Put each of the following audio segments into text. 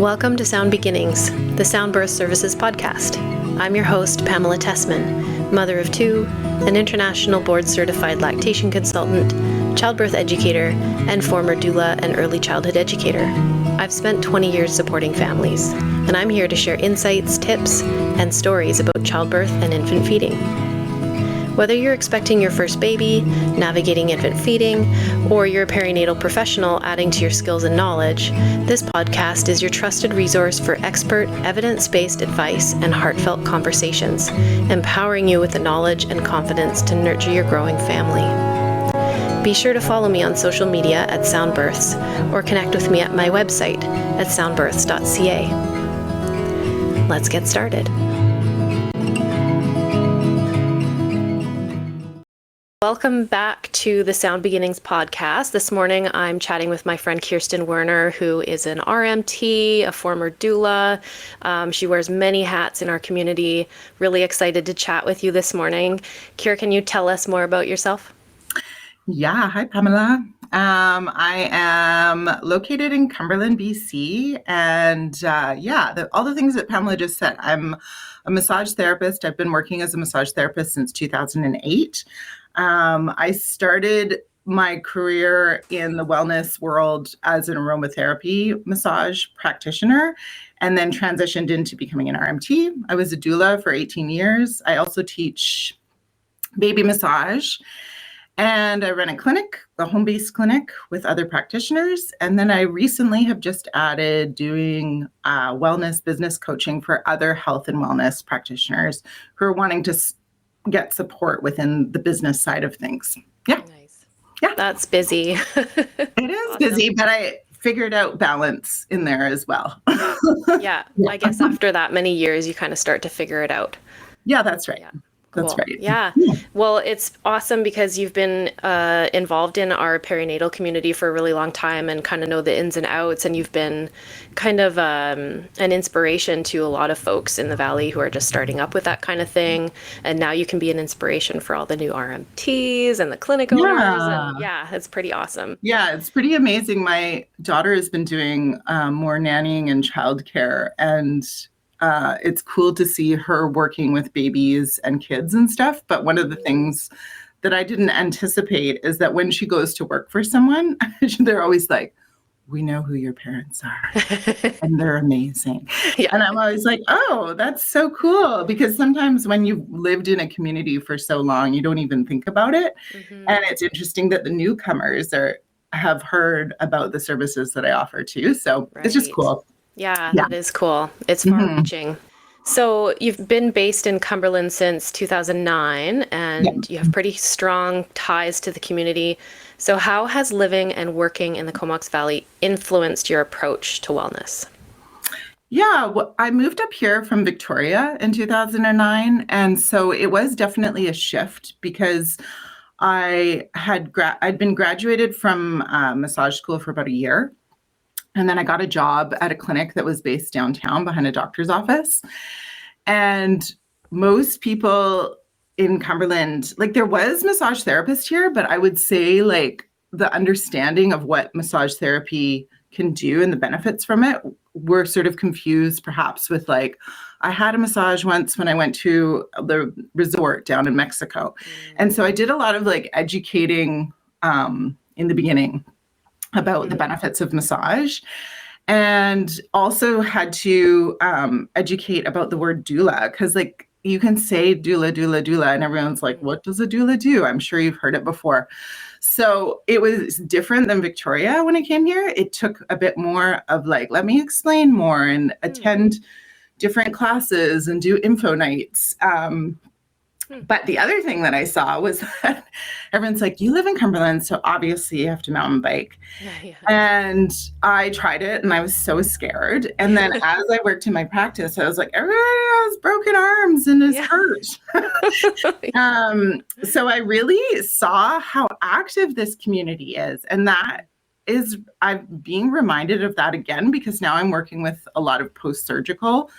Welcome to Sound Beginnings, the Sound Birth Services podcast. I'm your host, Pamela Tessman, mother of two, an international board-certified lactation consultant, childbirth educator, and former doula and early childhood educator. I've spent 20 years supporting families, and I'm here to share insights, tips, and stories about childbirth and infant feeding. Whether you're expecting your first baby, navigating infant feeding, or you're a perinatal professional adding to your skills and knowledge, this podcast is your trusted resource for expert, evidence-based advice and heartfelt conversations, empowering you with the knowledge and confidence to nurture your growing family. Be sure to follow me on social media at Soundbirths, or connect with me at my website at soundbirths.ca. Let's get started. Welcome back to the Sound Beginnings podcast. This morning I'm chatting with my friend Kirsten Werner, who is an RMT, a former doula. She wears many hats in our community. Really excited to chat with you this morning. Kira, can you tell us more about yourself? Yeah, hi Pamela. I am located in Cumberland, BC, and all the things that Pamela just said. I'm a massage therapist. I've been working as a massage therapist since 2008. I started my career in the wellness world as an aromatherapy massage practitioner and then transitioned into becoming an RMT. I was a doula for 18 years. I also teach baby massage, and I run a clinic, a home-based clinic with other practitioners. And then I recently have just added doing wellness business coaching for other health and wellness practitioners who are wanting to get support within the business side of things. Yeah. Nice. Yeah. That's busy. It is busy, but I figured out balance in there as well. Yeah. I guess after that many years, you kind of start to figure it out. Yeah, that's right. Yeah. That's Cool. right. Yeah. Well, it's awesome because you've been involved in our perinatal community for a really long time and kind of know the ins and outs. And you've been kind of an inspiration to a lot of folks in the Valley who are just starting up with that kind of thing. And now you can be an inspiration for all the new RMTs and the clinic owners. Yeah. And yeah, it's pretty awesome. Yeah, it's pretty amazing. My daughter has been doing more nannying and childcare, and it's cool to see her working with babies and kids and stuff. But one of the things that I didn't anticipate is that when she goes to work for someone, they're always like, we know who your parents are and they're amazing. Yeah. And I'm always like, oh, that's so cool. Because sometimes when you've lived in a community for so long, you don't even think about it. Mm-hmm. And it's interesting that the newcomers have heard about the services that I offer too. So It's just cool. Yeah, that is cool. It's far-reaching. So you've been based in Cumberland since 2009, and you have pretty strong ties to the community. So how has living and working in the Comox Valley influenced your approach to wellness? Yeah, well, I moved up here from Victoria in 2009, and so it was definitely a shift because I'd been graduated from massage school for about a year. And then I got a job at a clinic that was based downtown behind a doctor's office. And most people in Cumberland, like there was massage therapists here, but I would say like the understanding of what massage therapy can do and the benefits from it were sort of confused perhaps with like, I had a massage once when I went to the resort down in Mexico. And so I did a lot of like educating in the beginning about the benefits of massage, and also had to educate about the word doula, because like you can say doula, doula, doula, and everyone's like, what does a doula do? I'm sure you've heard it before. So it was different than Victoria when I came here. It took a bit more of like, let me explain more and attend different classes and do info nights. But the other thing that I saw was that everyone's like, you live in Cumberland, so obviously you have to mountain bike. Yeah. And I tried it and I was so scared. And then as I worked in my practice, I was like, everybody has broken arms and is hurt. So I really saw how active this community is. And I'm being reminded of that again, because now I'm working with a lot of post-surgical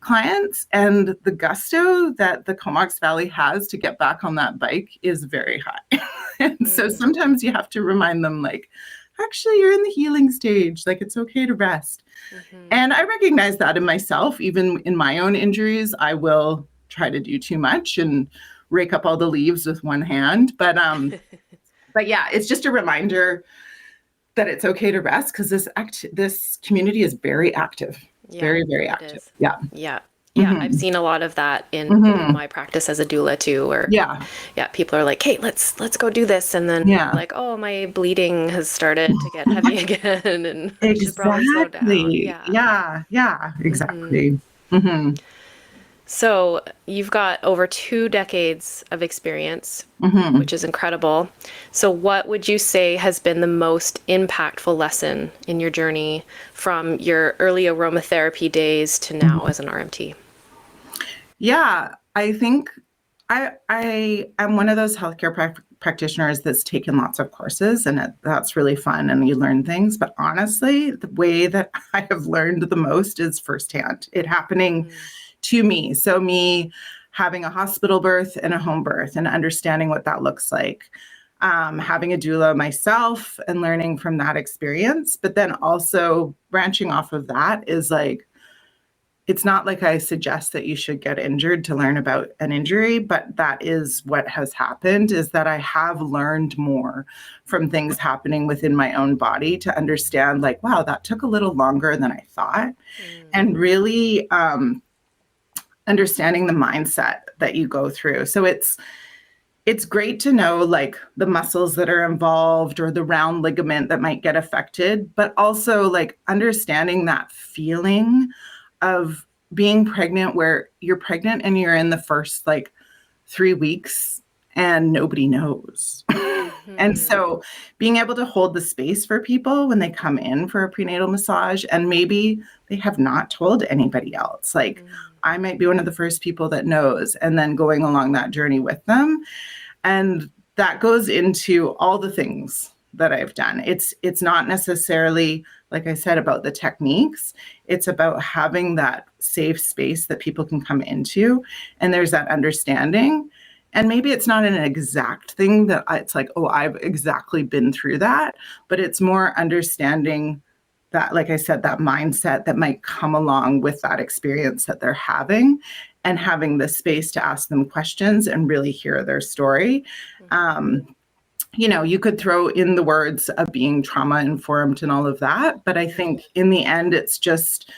clients, and the gusto that the Comox Valley has to get back on that bike is very high. And so sometimes you have to remind them like, actually, you're in the healing stage. Like, it's okay to rest. And I recognize that in myself. Even in my own injuries, I will try to do too much and rake up all the leaves with one hand. But yeah, it's just a reminder that it's okay to rest, because this community is very active. Yeah, Very, very it active. is. Yeah. Yeah. Yeah, I've seen a lot of that in my practice as a doula too, where Yeah. people are like, "Hey, let's go do this," and then Yeah. like, "Oh, my bleeding has started to get heavy again, and I should probably slow down." Exactly. Yeah, exactly. So you've got over 2 decades of experience, which is incredible. So what would you say has been the most impactful lesson in your journey from your early aromatherapy days to now as an RMT? Yeah, I think I am one of those healthcare practitioners that's taken lots of courses, and that's really fun, and you learn things. But honestly, the way that I have learned the most is firsthand, it happening to me. So me having a hospital birth and a home birth and understanding what that looks like. Having a doula myself and learning from that experience, but then also branching off of that is like, it's not like I suggest that you should get injured to learn about an injury, but that is what has happened, is that I have learned more from things happening within my own body to understand, like, wow, that took a little longer than I thought. And really understanding the mindset that you go through. So it's great to know like the muscles that are involved or the round ligament that might get affected, but also like understanding that feeling of being pregnant, where you're pregnant and you're in the first like 3 weeks and nobody knows. And so being able to hold the space for people when they come in for a prenatal massage, and maybe they have not told anybody else, like I might be one of the first people that knows, and then going along that journey with them. And that goes into all the things that I've done. It's not necessarily, like I said, about the techniques. It's about having that safe space that people can come into, and there's that understanding. And maybe it's not an exact thing that it's like, oh, I've exactly been through that, but it's more understanding that, like I said, that mindset that might come along with that experience that they're having, and having the space to ask them questions and really hear their story. You could throw in the words of being trauma informed and all of that, but I think in the end, it's just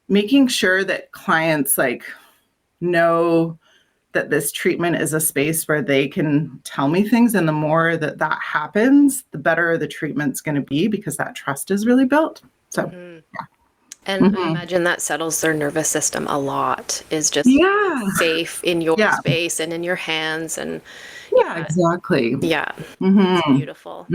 making sure that clients like know that this treatment is a space where they can tell me things. And the more that happens, the better the treatment's going to be, because that trust is really built. So, yeah. And I imagine that settles their nervous system a lot, is just safe in your space and in your hands. And exactly. Yeah, it's beautiful.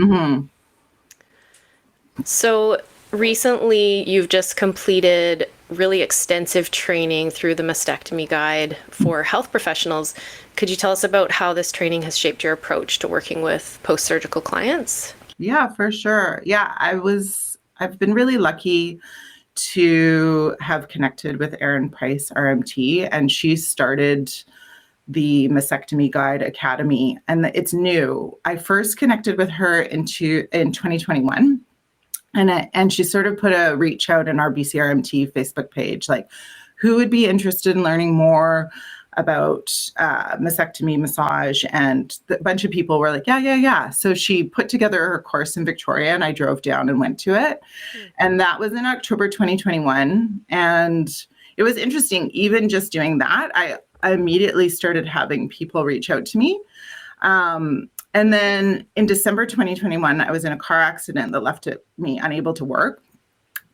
So recently you've just completed really extensive training through the mastectomy guide for health professionals. Could you tell us about how this training has shaped your approach to working with post-surgical clients? Yeah, for sure. Yeah, I've been really lucky to have connected with Erin Price, RMT, and she started the Mastectomy Guide Academy, and it's new. I first connected with her in 2021, and she sort of put a reach out in our BCRMT Facebook page, like, who would be interested in learning more about mastectomy massage, and a bunch of people were like, yeah. So she put together her course in Victoria, and I drove down and went to it. And that was in October 2021. And it was interesting, even just doing that, I immediately started having people reach out to me. And then in December 2021, I was in a car accident that left me unable to work,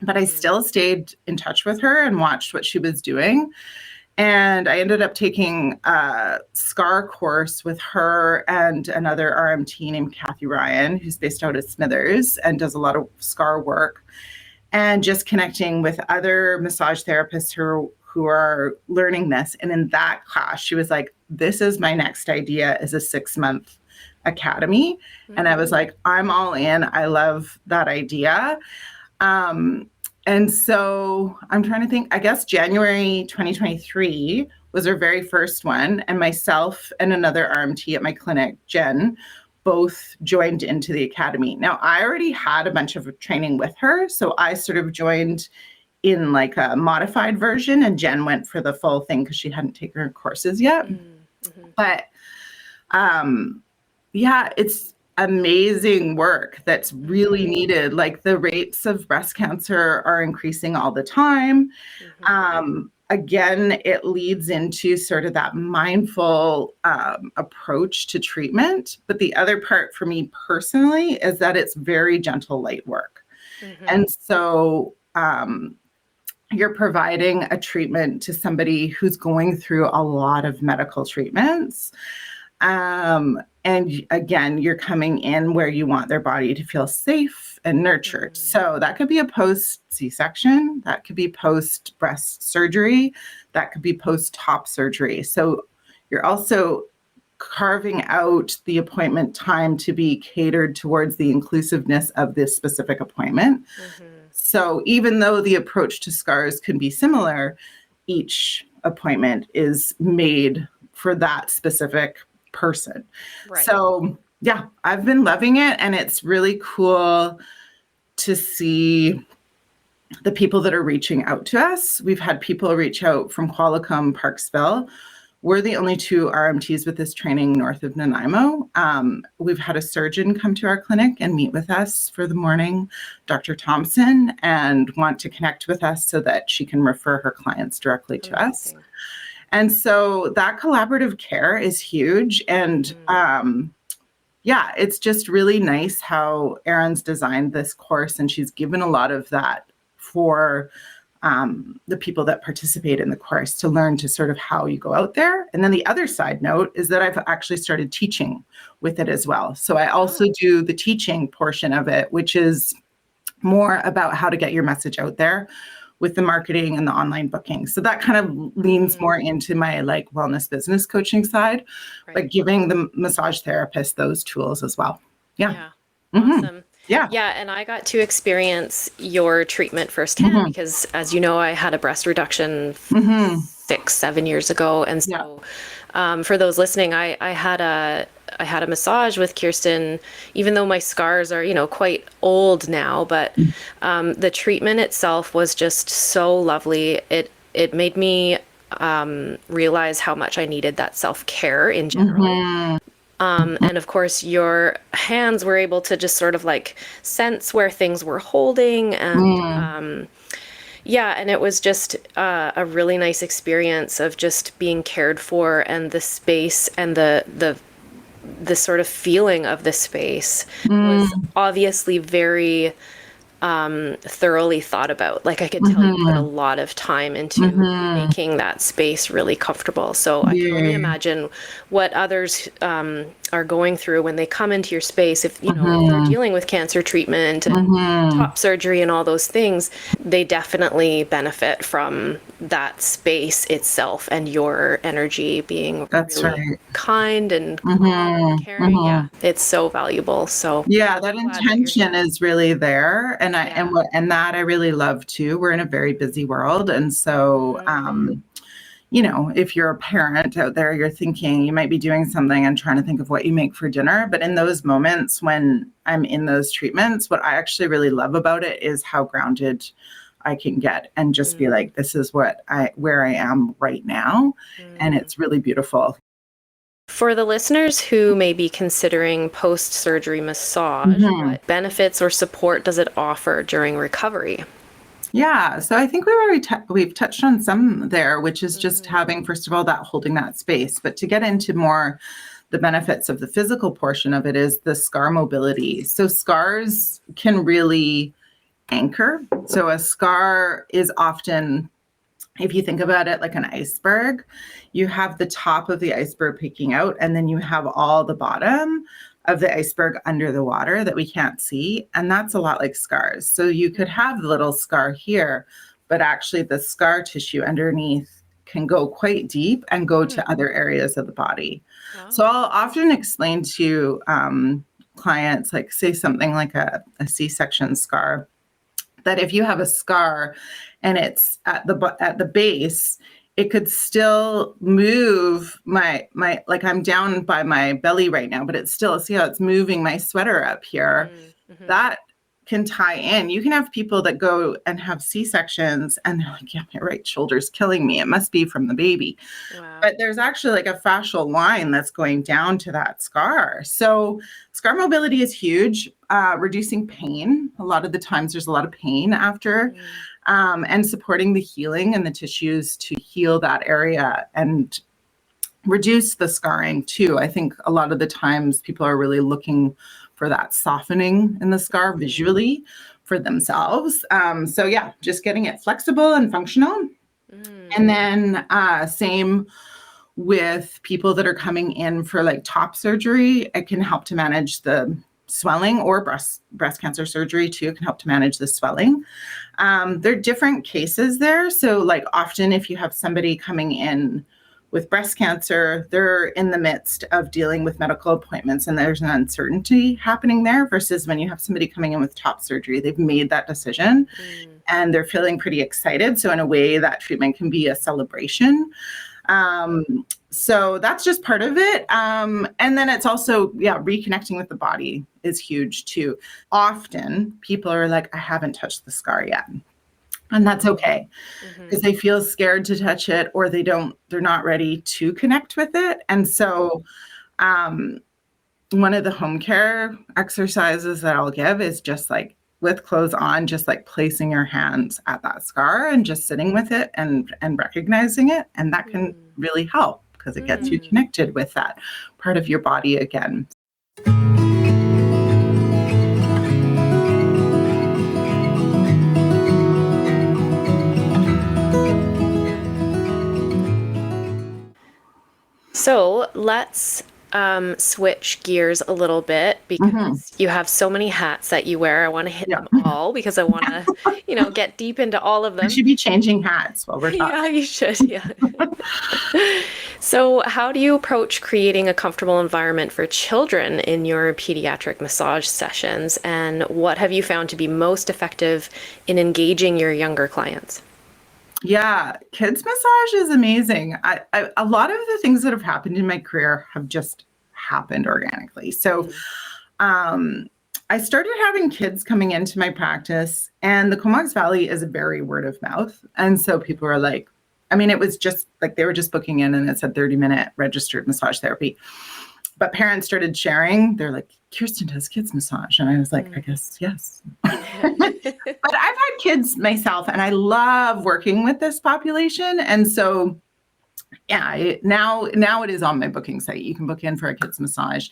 but I still stayed in touch with her and watched what she was doing. And I ended up taking a SCAR course with her and another RMT named Kathy Ryan, who's based out of Smithers and does a lot of SCAR work, and just connecting with other massage therapists who are learning this. And in that class, she was like, this is my next idea, is a 6-month academy. And I was like, I'm all in. I love that idea. And so I'm trying to think, I guess January 2023 was our very first one. And myself and another RMT at my clinic, Jen, both joined into the academy. Now, I already had a bunch of training with her, so I sort of joined in like a modified version, and Jen went for the full thing because she hadn't taken her courses yet. Mm-hmm. But yeah, it's amazing work that's really needed. Like the rates of breast cancer are increasing all the time. Again, it leads into sort of that mindful approach to treatment. But the other part for me personally is that it's very gentle, light work. And so you're providing a treatment to somebody who's going through a lot of medical treatments. And again, you're coming in where you want their body to feel safe and nurtured. So that could be a post C-section, that could be post breast surgery, that could be post top surgery. So you're also carving out the appointment time to be catered towards the inclusiveness of this specific appointment. So even though the approach to scars can be similar, each appointment is made for that specific person. Right. So yeah, I've been loving it, and it's really cool to see the people that are reaching out to us. We've had people reach out from Qualicum, Parksville. We're the only 2 RMTs with this training north of Nanaimo. We've had a surgeon come to our clinic and meet with us for the morning, Dr. Thompson, and want to connect with us so that she can refer her clients directly to us. And so that collaborative care is huge. And yeah, it's just really nice how Erin's designed this course, and she's given a lot of that for the people that participate in the course to learn to sort of how you go out there. And then the other side note is that I've actually started teaching with it as well. So I also do the teaching portion of it, which is more about how to get your message out there with the marketing and the online booking. So that kind of leans more into my like wellness business coaching side, but giving the massage therapist those tools as well. Yeah. Awesome. Yeah. Yeah. And I got to experience your treatment firsthand because, as you know, I had a breast reduction 6-7 years ago. And so for those listening, I had a massage with Kirsten, even though my scars are, quite old now, but the treatment itself was just so lovely. It made me realize how much I needed that self-care in general. And of course, your hands were able to just sort of like sense where things were holding. And and it was just a really nice experience of just being cared for, and the space and the sort of feeling of the space was obviously very thoroughly thought about. Like I could tell you put a lot of time into making that space really comfortable. So I can only imagine what others are going through when they come into your space. If if they're dealing with cancer treatment and top surgery and all those things, they definitely benefit from that space itself and your energy being really kind and caring. Yeah, it's so valuable. So yeah, that intention is really there. And and that I really love too. We're in a very busy world. And so, if you're a parent out there, you're thinking you might be doing something and trying to think of what you make for dinner. But in those moments when I'm in those treatments, what I actually really love about it is how grounded I can get and just be like, this is where I am right now. And it's really beautiful. For the listeners who may be considering post-surgery massage, what benefits or support does it offer during recovery? Yeah, so I think we've touched on some there, which is just having, first of all, that holding that space. But to get into more the benefits of the physical portion of it is the scar mobility. So scars can really anchor. So a scar is often, if you think about it like an iceberg, you have the top of the iceberg peeking out, and then you have all the bottom of the iceberg under the water that we can't see. And that's a lot like scars. So you could have the little scar here, but actually the scar tissue underneath can go quite deep and go to other areas of the body. Wow. So I'll often explain to clients, like say something like a C-section scar, that if you have a scar and it's at the base, it could still move my, like I'm down by my belly right now, but it's still, see how it's moving my sweater up here. Mm-hmm. That can tie in. You can have people that go and have C-sections and they're like, yeah, my right shoulder's killing me. It must be from the baby. Wow. But there's actually like a fascial line that's going down to that scar. So scar mobility is huge. Reducing pain. A lot of the times there's a lot of pain after, and supporting the healing and the tissues to heal that area and reduce the scarring too. I think a lot of the times people are really looking for that softening in the scar visually for themselves. So yeah, just getting it flexible and functional. And then same with people that are coming in for like top surgery, it can help to manage the swelling, or breast cancer surgery too can help to manage the swelling. There are different cases there. So like often if you have somebody coming in with breast cancer, they're in the midst of dealing with medical appointments and there's an uncertainty happening there, versus when you have somebody coming in with top surgery, they've made that decision and they're feeling pretty excited. So in a way that treatment can be a celebration. So that's just part of it. And then it's also, reconnecting with the body is huge too. Often people are like, I haven't touched the scar yet. And that's okay, because they feel scared to touch it, or they're not ready to connect with it. And so one of the home care exercises that I'll give is just like with clothes on, just like placing your hands at that scar and just sitting with it and recognizing it. And that can really help because it gets you connected with that part of your body again. So let's switch gears a little bit, because you have so many hats that you wear. I want to hit them all because I want to, get deep into all of them. You should be changing hats while we're talking. Yeah, you should. Yeah. So how do you approach creating a comfortable environment for children in your pediatric massage sessions? And what have you found to be most effective in engaging your younger clients? Yeah, kids massage is amazing. A lot of the things that have happened in my career have just happened organically. So I started having kids coming into my practice, and the Comox Valley is a very word of mouth. And so people are like, it was just like they were just booking in and it said 30-minute registered massage therapy. But parents started sharing. They're like, Kirsten does kids massage. And I was like, I guess, yes. But I've had kids myself and I love working with this population. And so, now it is on my booking site. You can book in for a kids massage.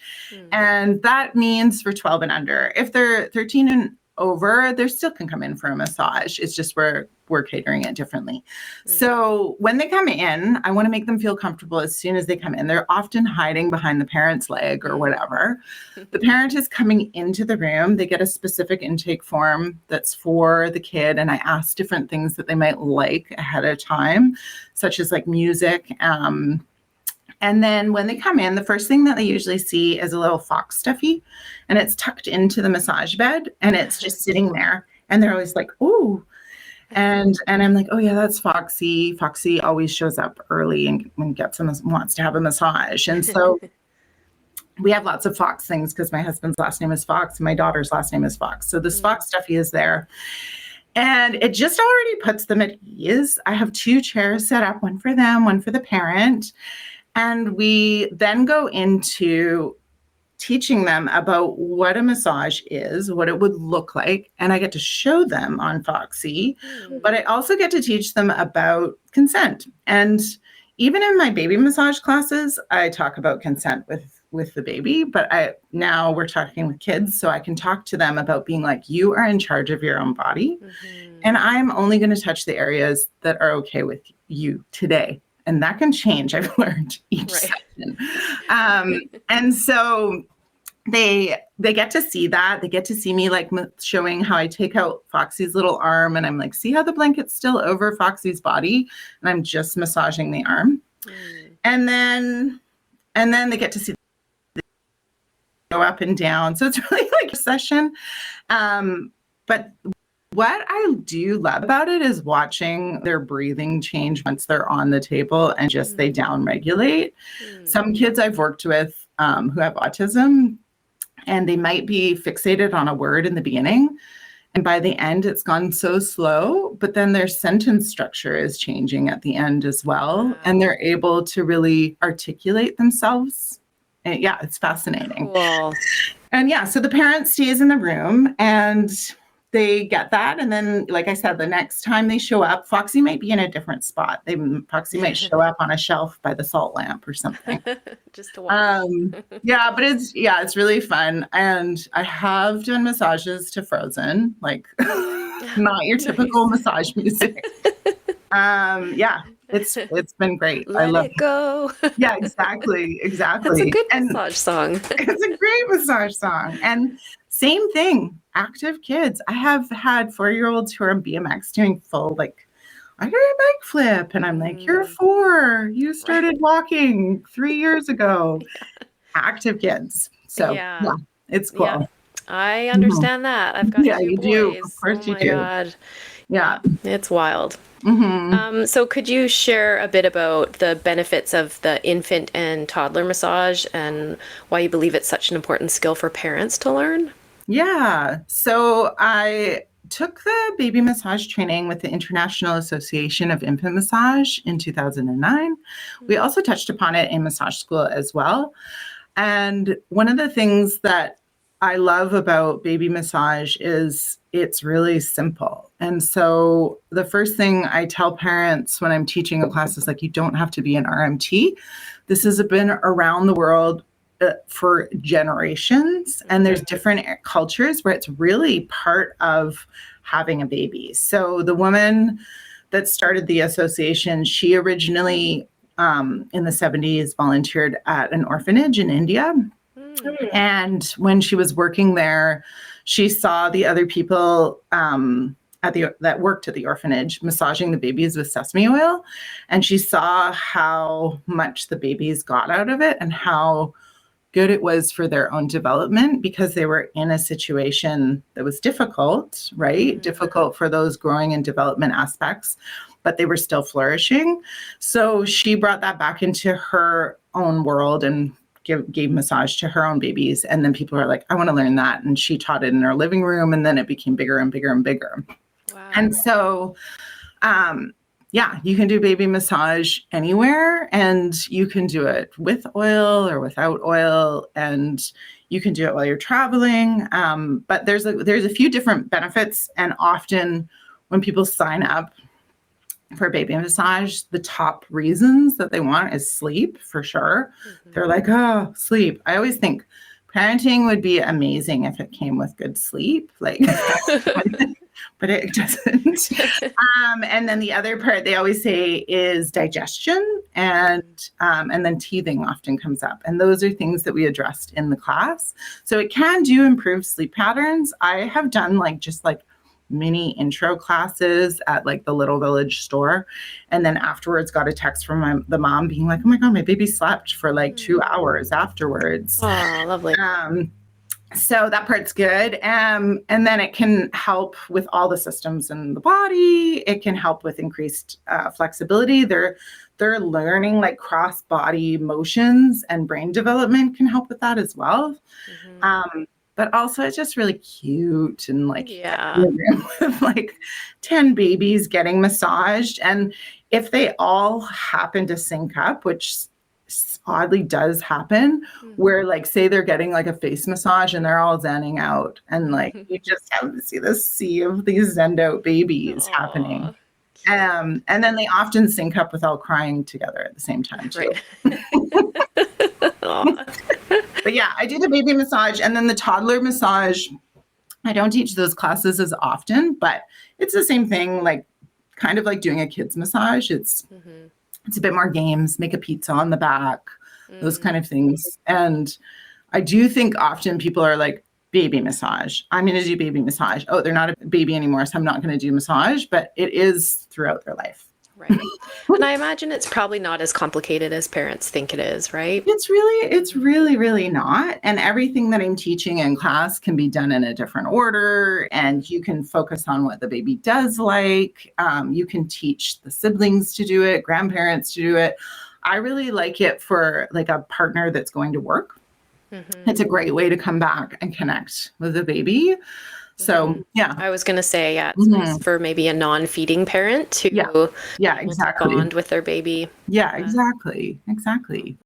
And that means for 12 and under. If they're 13 and over, they still can come in for a massage. It's just we're catering it differently. So when they come in, I want to make them feel comfortable as soon as they come in. They're often hiding behind the parent's leg or whatever. The parent is coming into the room. They get a specific intake form that's for the kid. And I ask different things that they might like ahead of time, such as like music. And then when they come in, the first thing that they usually see is a little fox stuffy, and it's tucked into the massage bed and it's just sitting there. And they're always like, ooh. And I'm like, oh yeah, that's Foxy. Foxy always shows up early and wants to have a massage. And so we have lots of Fox things because my husband's last name is Fox and my daughter's last name is Fox. So this Fox stuffy is there. And it just already puts them at ease. I have 2 chairs set up, one for them, one for the parent. And we then go into teaching them about what a massage is, what it would look like. And I get to show them on Foxy, but I also get to teach them about consent. And even in my baby massage classes, I talk about consent with the baby, but now we're talking with kids, so I can talk to them about being like, you are in charge of your own body. And I'm only going to touch the areas that are okay with you today. And that can change, I've learned each session. And so they get to see that. They get to see me like showing how I take out Foxy's little arm and I'm like, see how the blanket's still over Foxy's body? And I'm just massaging the arm. And then they get to see go up and down. So it's really like a session. But What I do love about it is watching their breathing change once they're on the table and just they down regulate. Some kids I've worked with who have autism, and they might be fixated on a word in the beginning. And by the end, it's gone so slow, but then their sentence structure is changing at the end as well. Wow. And they're able to really articulate themselves. And yeah, it's fascinating. Cool. And yeah, so the parent stays in the room and they get that. And then, like I said, the next time they show up, Foxy might be in a different spot. Foxy might show up on a shelf by the salt lamp or something. Just to watch. Yeah, but it's really fun. And I have done massages to Frozen, like not your typical massage music. Yeah, it's been great. I love it go. Yeah, exactly. That's a good massage song. It's a great massage song. And same thing, active kids. I have had 4-year-olds who are on BMX doing full, like, I got a bike flip. And I'm like, you're 4. You started walking 3 years ago. Yeah. Active kids. So, yeah, it's cool. Yeah. I understand that. I've got 2 boys. Do. Of course you do. Oh, my God. Yeah. It's wild. So could you share a bit about the benefits of the infant and toddler massage and why you believe it's such an important skill for parents to learn? Yeah. So I took the baby massage training with the International Association of Infant Massage in 2009. We also touched upon it in massage school as well. And one of the things that I love about baby massage is it's really simple. And so the first thing I tell parents when I'm teaching a class is like, you don't have to be an RMT. This has been around the world for generations, and there's different cultures where it's really part of having a baby. So the woman that started the association, she originally in the 70s volunteered at an orphanage in India. And when she was working there, she saw the other people that worked at the orphanage massaging the babies with sesame oil. And she saw how much the babies got out of it and how good it was for their own development, because they were in a situation that was difficult, right? Difficult for those growing and development aspects, but they were still flourishing. So she brought that back into her own world and gave massage to her own babies. And then people are like, I want to learn that. And she taught it in her living room, and then it became bigger and bigger and bigger. Wow. And so, yeah, you can do baby massage anywhere, and you can do it with oil or without oil, and you can do it while you're traveling. But there's a few different benefits, and often when people sign up for baby massage, the top reasons that they want is sleep, for sure. They're like, oh, sleep. I always think parenting would be amazing if it came with good sleep, like, but it doesn't. And then the other part they always say is digestion, and then teething often comes up. And those are things that we addressed in the class. So it can do improve sleep patterns. I have done just mini intro classes at the little village store, and then afterwards got a text from the mom being like, oh my God, my baby slept for 2 hours afterwards. Oh, lovely. So that part's good. And then it can help with all the systems in the body. It can help with increased flexibility. They're learning cross-body motions, and brain development can help with that as well. But also it's just really cute, and with 10 babies getting massaged. And if they all happen to sync up, which oddly does happen, where say they're getting a face massage and they're all zenning out, and you just have to see this sea of these zenned out babies happening. And then they often sync up with all crying together at the same time too. Right. But yeah, I do the baby massage, and then the toddler massage. I don't teach those classes as often, but it's the same thing, kind of like doing a kid's massage. It's a bit more games, make a pizza on the back, those kind of things. And I do think often people are like, baby massage. I'm going to do baby massage. Oh, they're not a baby anymore, so I'm not going to do massage, but it is throughout their life. Right. And I imagine it's probably not as complicated as parents think it is, right? It's really, really not. And everything that I'm teaching in class can be done in a different order, and you can focus on what the baby does like. You can teach the siblings to do it, grandparents to do it. I really like it for like a partner that's going to work. It's a great way to come back and connect with the baby. So, yeah. I was going to say, it's nice for maybe a non-feeding parent to Yeah, be able exactly. to bond with their baby. Yeah, exactly. Exactly.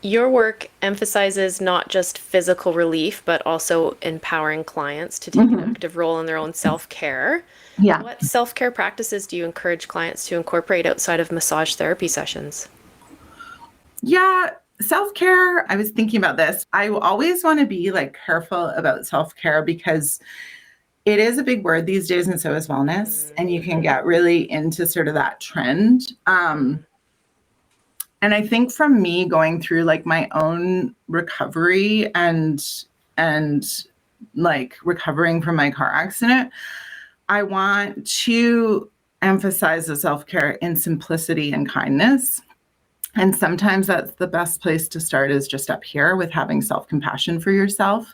Your work emphasizes not just physical relief, but also empowering clients to take an active role in their own self-care. Yeah. What self-care practices do you encourage clients to incorporate outside of massage therapy sessions? Yeah, self-care, I was thinking about this. I always want to be like careful about self-care because it is a big word these days, and so is wellness. And you can get really into sort of that trend. And I think from me going through like my own recovery and like recovering from my car accident, I want to emphasize the self-care in simplicity and kindness. And sometimes that's the best place to start is just up here with having self-compassion for yourself.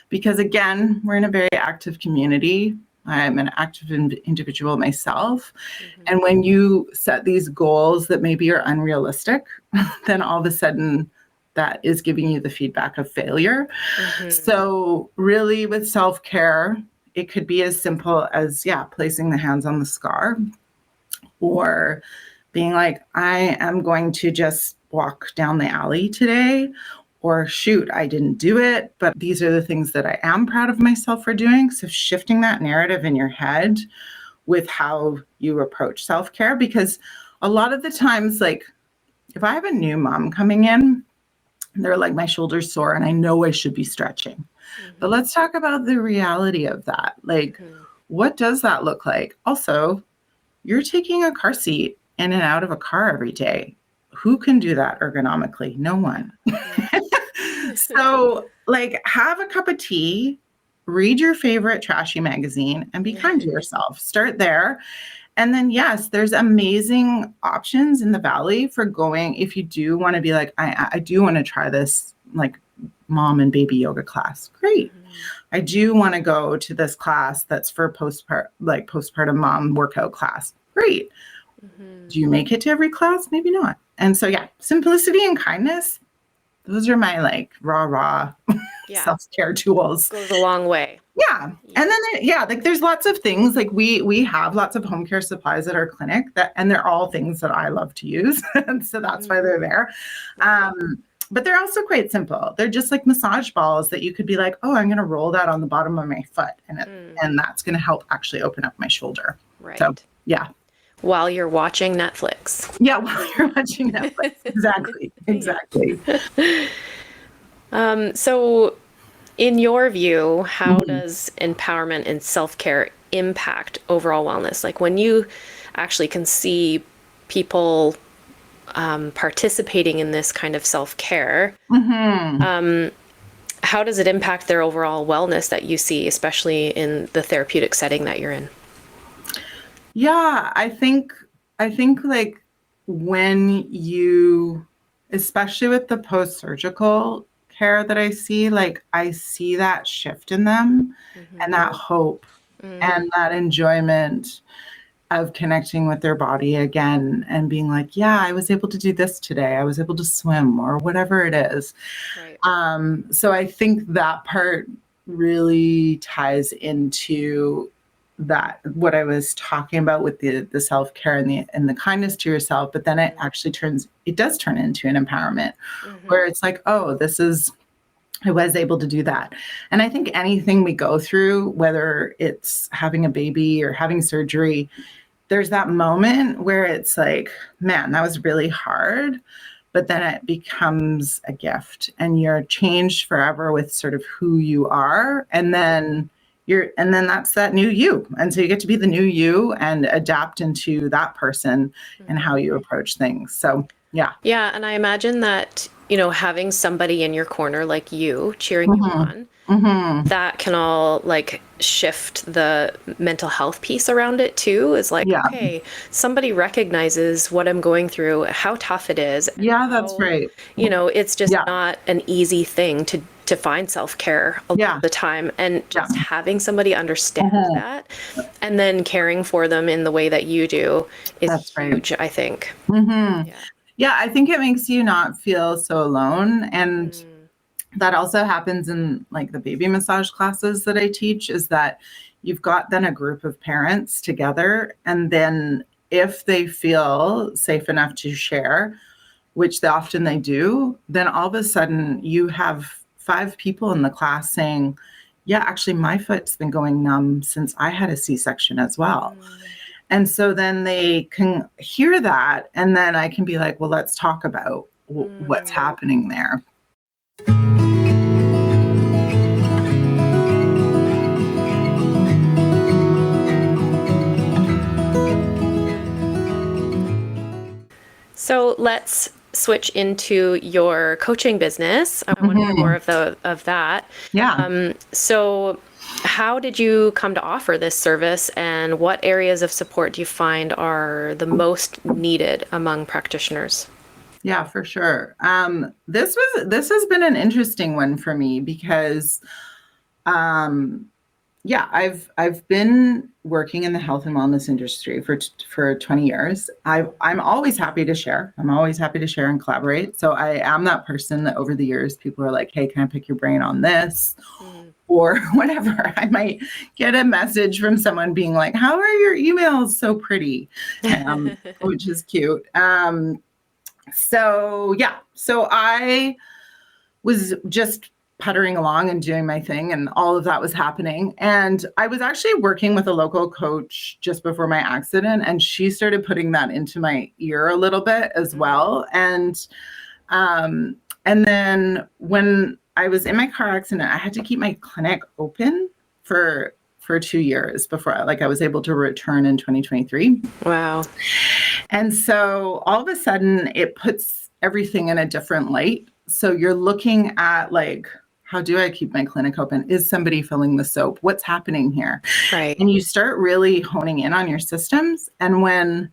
Because again, we're in a very active community. I'm an active individual myself. And when you set these goals that maybe are unrealistic, then all of a sudden that is giving you the feedback of failure. So really with self-care, it could be as simple as, placing the hands on the scar, or being like, I am going to just walk down the alley today, or shoot, I didn't do it, but these are the things that I am proud of myself for doing. So shifting that narrative in your head with how you approach self-care, because a lot of the times, like if I have a new mom coming in, they're like, my shoulder's sore and I know I should be stretching. But let's talk about the reality of that. Like, what does that look like? Also, you're taking a car seat in and out of a car every day. Who can do that ergonomically? No one. So, like, have a cup of tea, read your favorite trashy magazine, and be kind to yourself. Start there. And then, yes, there's amazing options in the Valley for going if you do want to be like, I do want to try this, like, mom and baby yoga class. Great. I do want to go to this class that's for postpartum mom workout class. Great. Do you make it to every class? Maybe not. And so, simplicity and kindness, those are my like rah self-care tools. Goes a long way. Yeah. And then, like there's lots of things, like we have lots of home care supplies at our clinic and they're all things that I love to use. And so that's why they're there. But they're also quite simple. They're just like massage balls that you could be like, oh, I'm going to roll that on the bottom of my foot. And that's going to help actually open up my shoulder. Right. So, yeah. While you're watching Netflix. Yeah, while you're watching Netflix. Exactly. So in your view, how does empowerment and self-care impact overall wellness? Like when you actually can see people participating in this kind of self-care, how does it impact their overall wellness that you see, especially in the therapeutic setting that you're in? Yeah, I think like when you, especially with the post-surgical care that I see, like I see that shift in them and that hope and that enjoyment of connecting with their body again and being like, yeah, I was able to do this today. I was able to swim or whatever it is. Right. So I think that part really ties into that, what I was talking about with the self-care and the kindness to yourself, but then it actually does turn into an empowerment where it's like, oh, I was able to do that. And I think anything we go through, whether it's having a baby or having surgery, there's that moment where it's like, man, that was really hard, but then it becomes a gift and you're changed forever with sort of who you are. And then that's that new you. And so you get to be the new you and adapt into that person and how you approach things. So Yeah. Yeah, and I imagine that, having somebody in your corner like you cheering you Mm-hmm. on, Mm-hmm. that can all like shift the mental health piece around it too. Is like, Yeah. okay, somebody recognizes what I'm going through, how tough it is, and Yeah, that's how, right. it's just Yeah. not an easy thing to find self-care a lot Yeah. of the time. And Yeah. just having somebody understand Mhm. that and then caring for them in the way that you do is That's right. huge, I think. Mm-hmm. Yeah. Yeah, I think it makes you not feel so alone. And Mm. that also happens in like the baby massage classes that I teach, is that you've got then a group of parents together. And then if they feel safe enough to share, which often they do, then all of a sudden you have 5 people in the class saying, yeah, actually, my foot's been going numb since I had a C-section as well. And so then they can hear that. And then I can be like, well, let's talk about what's happening there. So let's switch into your coaching business. I want to hear more of that. Yeah. So how did you come to offer this service, and what areas of support do you find are the most needed among practitioners? Yeah, for sure. This has been an interesting one for me because yeah, I've been working in the health and wellness industry for 20 years. I'm always happy to share. I'm always happy to share and collaborate. So I am that person that over the years people are like, "Hey, can I pick your brain on this?" Or whatever. I might get a message from someone being like, "How are your emails so pretty?" Which is cute. So I was just puttering along and doing my thing, and all of that was happening. And I was actually working with a local coach just before my accident, and she started putting that into my ear a little bit as well. Um, and then when I was in my car accident, I had to keep my clinic open for 2 years before I was able to return in 2023. Wow. And so all of a sudden it puts everything in a different light. So you're looking at like, how do I keep my clinic open? Is somebody filling the soap? What's happening here? Right. And you start really honing in on your systems. And when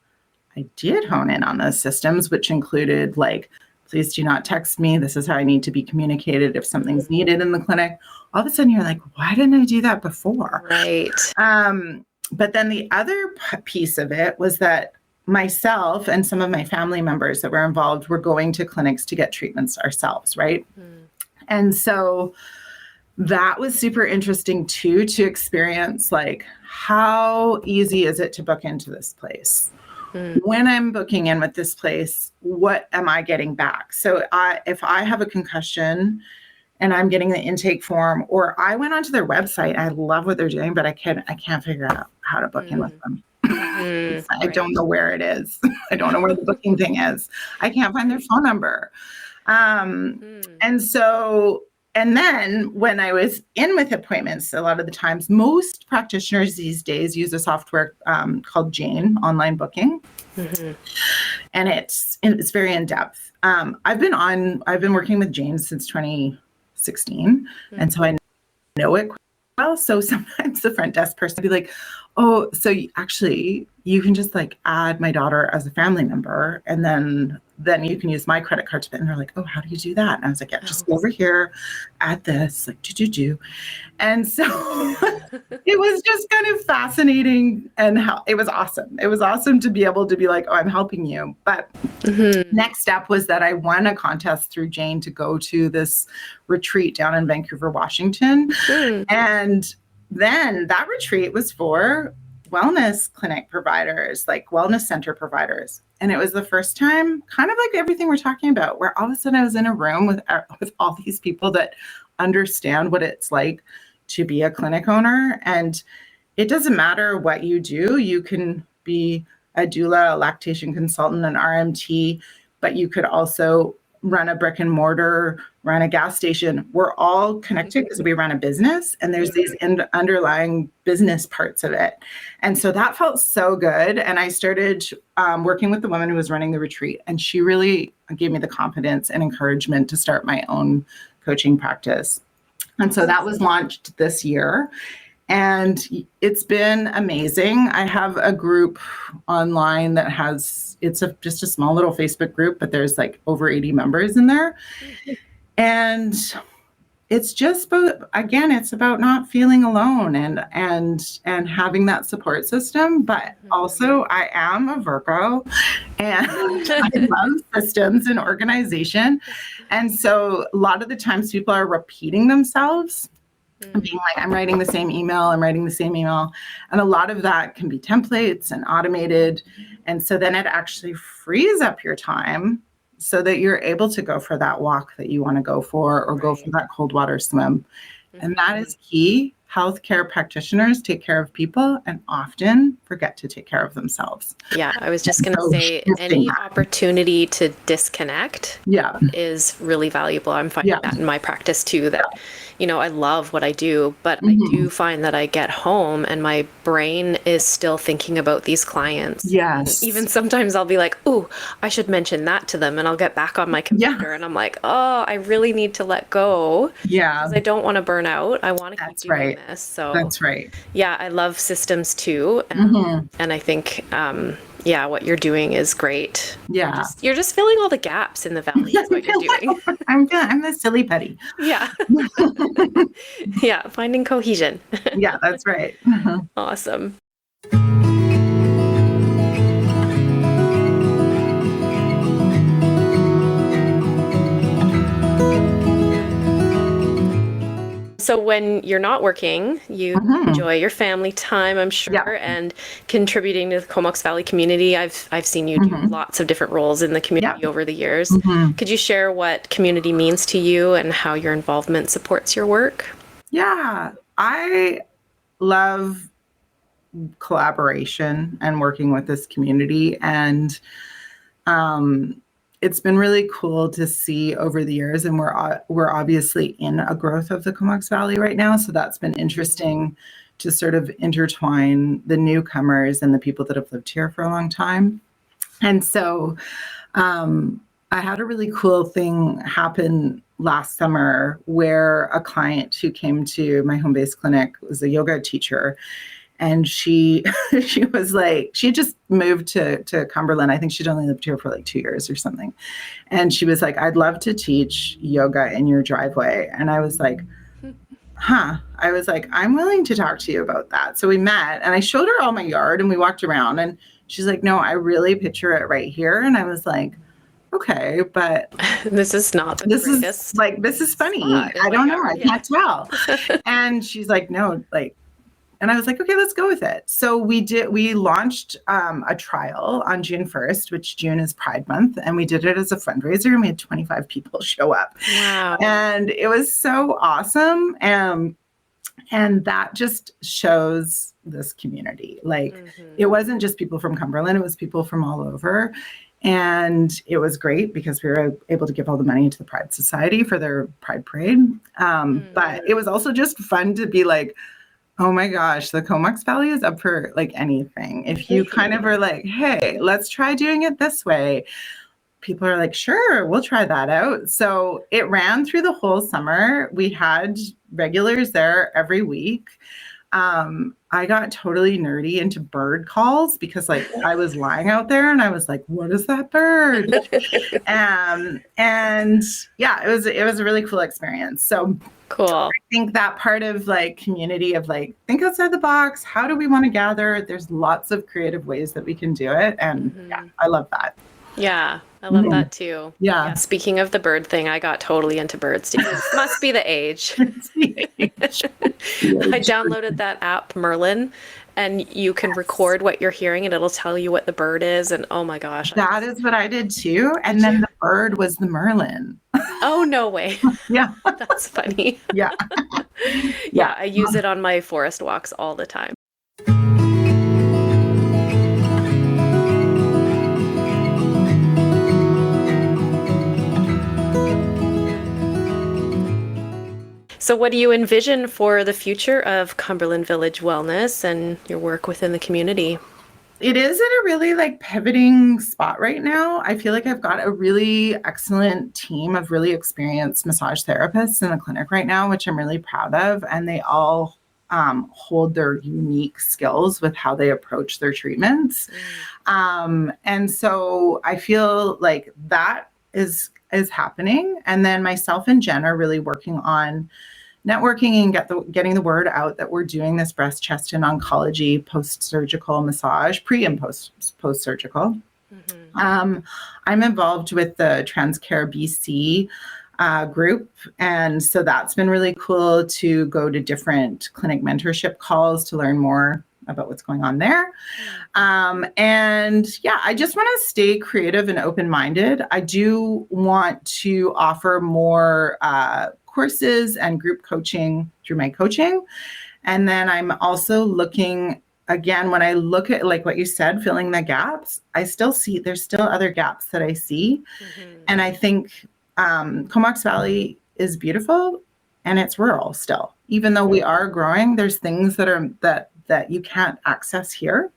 I did hone in on those systems, which included like, please do not text me. This is how I need to be communicated if something's needed in the clinic. All of a sudden you're like, why didn't I do that before? Right. But then the other piece of it was that myself and some of my family members that were involved were going to clinics to get treatments ourselves, right? And so that was super interesting too, to experience like, how easy is it to book into this place? When I'm booking in with this place, what am I getting back? So if I have a concussion and I'm getting the intake form, or I went onto their website, I love what they're doing, but I can't figure out how to book in with them. I don't know where it is. I don't know where the booking thing is. I can't find their phone number. And then when I was in with appointments, a lot of the times, most practitioners these days use a software called Jane Online Booking. And it's very in depth. I've been working with Jane since 2016. And so I know it quite well. So sometimes the front desk person would be like, oh, so you can just like add my daughter as a family member, and then you can use my credit card to pay. And they're like, oh, how do you do that? And I was like, yeah, just go over here, add this, like do. And so it was just kind of fascinating, and it was awesome. It was awesome to be able to be like, oh, I'm helping you. But next step was that I won a contest through Jane to go to this retreat down in Vancouver, Washington. And then that retreat was for wellness clinic providers, like wellness center providers. And it was the first time, kind of like everything we're talking about, where all of a sudden I was in a room with all these people that understand what it's like to be a clinic owner. And it doesn't matter what you do. You can be a doula, a lactation consultant, an RMT, but you could also run a brick and mortar, run a gas station. We're all connected because we run a business, and there's these underlying business parts of it. And so that felt so good. And I started working with the woman who was running the retreat, and she really gave me the confidence and encouragement to start my own coaching practice. And so that was launched this year. And it's been amazing. I have a group online that it's just a small little Facebook group, but there's like over 80 members in there. And it's just, it's about not feeling alone and having that support system. But also I am a Virgo and I love systems and organization. And so a lot of the times people are repeating themselves. Being like, I'm writing the same email. And a lot of that can be templates and automated. And so then it actually frees up your time so that you're able to go for that walk that you want to go for, or go for that cold water swim. And that is key. Healthcare practitioners take care of people and often forget to take care of themselves. Yeah, I was just going to say, any opportunity to disconnect is really valuable. I'm finding that in my practice too, that, I love what I do, but I do find that I get home and my brain is still thinking about these clients. Yes. Even sometimes I'll be like, ooh, I should mention that to them, and I'll get back on my computer and I'm like, oh, I really need to let go. Yeah. Because I don't want to burn out. I want to keep doing this. So that's right. Yeah, I love systems too. And I think, what you're doing is great. Yeah. You're just filling all the gaps in the valley is what you're doing. I'm the silly putty. Yeah. Yeah, finding cohesion. Yeah, that's right. Awesome. So when you're not working, you enjoy your family time, I'm sure, and contributing to the Comox Valley community. I've seen you do lots of different roles in the community over the years. Could you share what community means to you and how your involvement supports your work? Yeah, I love collaboration and working with this community. And it's been really cool to see over the years, and we're obviously in a growth of the Comox Valley right now. So that's been interesting to sort of intertwine the newcomers and the people that have lived here for a long time. And so I had a really cool thing happen last summer where a client who came to my home-based clinic was a yoga teacher. And she was like, she had just moved to Cumberland. I think she'd only lived here for like 2 years or something. And she was like, I'd love to teach yoga in your driveway. And I was like, I was like, I'm willing to talk to you about that. So we met and I showed her all my yard and we walked around, and she's like, no, I really picture it right here. And I was like, okay, but this is not the greatest. This is funny. I don't know. I can't tell. And she's like, no, and I was like, okay, let's go with it. So we launched a trial on June 1st, which June is Pride Month. And we did it as a fundraiser, and we had 25 people show up. Wow. And it was so awesome. And that just shows this community. It wasn't just people from Cumberland, it was people from all over. And it was great because we were able to give all the money to the Pride Society for their Pride Parade. But it was also just fun to be like, oh my gosh, the Comox Valley is up for anything. If you kind of are like, hey, let's try doing it this way, people are like, sure, we'll try that out. So it ran through the whole summer. We had regulars there every week. I got totally nerdy into bird calls because I was lying out there and I was like, what is that bird? And yeah, it was a really cool experience. So cool. I think that part of community of think outside the box. How do we want to gather? There's lots of creative ways that we can do it. And yeah, I love that. Yeah, I love that too. Yeah. Speaking of the bird thing, I got totally into birds too. It must be the age. I downloaded that app, Merlin, and you can record what you're hearing and it'll tell you what the bird is. And oh my gosh. That is what I did too. And then the bird was the Merlin. Oh, no way. Yeah. That's funny. Yeah. Yeah, I use it on my forest walks all the time. So what do you envision for the future of Cumberland Village Wellness and your work within the community? It is at a really pivoting spot right now. I feel like I've got a really excellent team of really experienced massage therapists in the clinic right now, which I'm really proud of. And they all hold their unique skills with how they approach their treatments. And so I feel like that is happening. And then myself and Jen are really working on networking and getting the word out that we're doing this breast, chest, and oncology post-surgical massage, pre and post-surgical. I'm involved with the Transcare BC group, and so that's been really cool to go to different clinic mentorship calls to learn more about what's going on there. And yeah, I just want to stay creative and open-minded. I do want to offer more courses and group coaching through my coaching. And then I'm also looking, again, when I look at what you said, filling the gaps, I still see there's still other gaps that I see. And I think Comox Valley is beautiful and it's rural still. Even though we are growing, there's things that you can't access here,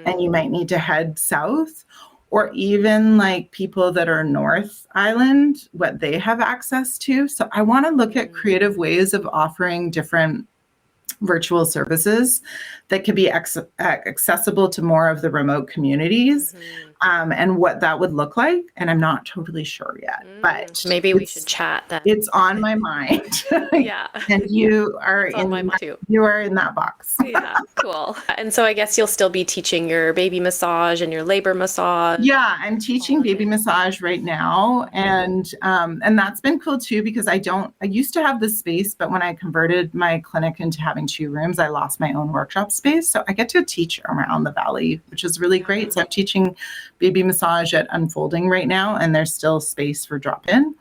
and you might need to head south, or even people that are North Island, what they have access to. So I want to look at creative ways of offering different virtual services that could be accessible to more of the remote communities, and what that would look like. And I'm not totally sure yet, but maybe we should chat then. It's on my mind. Yeah. And you are on my mind too. You are in that box. Yeah, cool. And so I guess you'll still be teaching your baby massage and your labor massage. Yeah, I'm teaching baby massage right now, and that's been cool too, because I used to have the space, but when I converted my clinic into having 2 rooms, I lost my own workshop space. So I get to teach around the valley, which is really great. So I'm teaching baby massage at Unfolding right now, and there's still space for drop-in.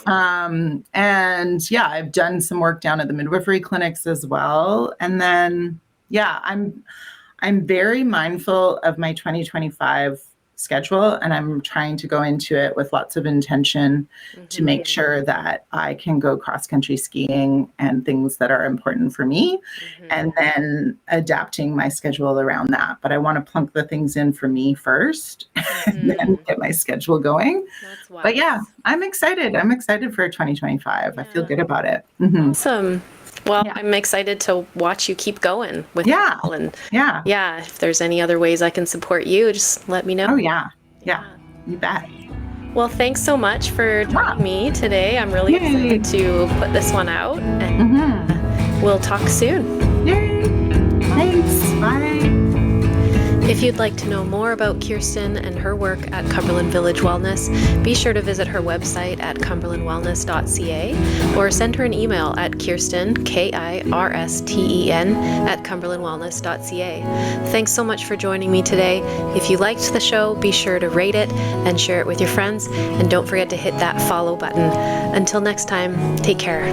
And yeah, I've done some work down at the midwifery clinics as well. And then, yeah, I'm very mindful of my 2025 schedule, and I'm trying to go into it with lots of intention to make sure that I can go cross-country skiing and things that are important for me, and then adapting my schedule around that. But I want to plunk the things in for me first, and then get my schedule going. That's wise. But yeah, I'm excited. I'm excited for 2025. Yeah. I feel good about it. Awesome. Well, I'm excited to watch you keep going with it all. And yeah, if there's any other ways I can support you, just let me know. Oh, yeah. You bet. Well, thanks so much for joining me today. I'm really excited to put this one out, and we'll talk soon. Yay. Thanks. Bye. If you'd like to know more about Kirsten and her work at Cumberland Village Wellness, be sure to visit her website at cumberlandwellness.ca, or send her an email at Kirsten, Kirsten, at cumberlandwellness.ca. Thanks so much for joining me today. If you liked the show, be sure to rate it and share it with your friends, and don't forget to hit that follow button. Until next time, take care.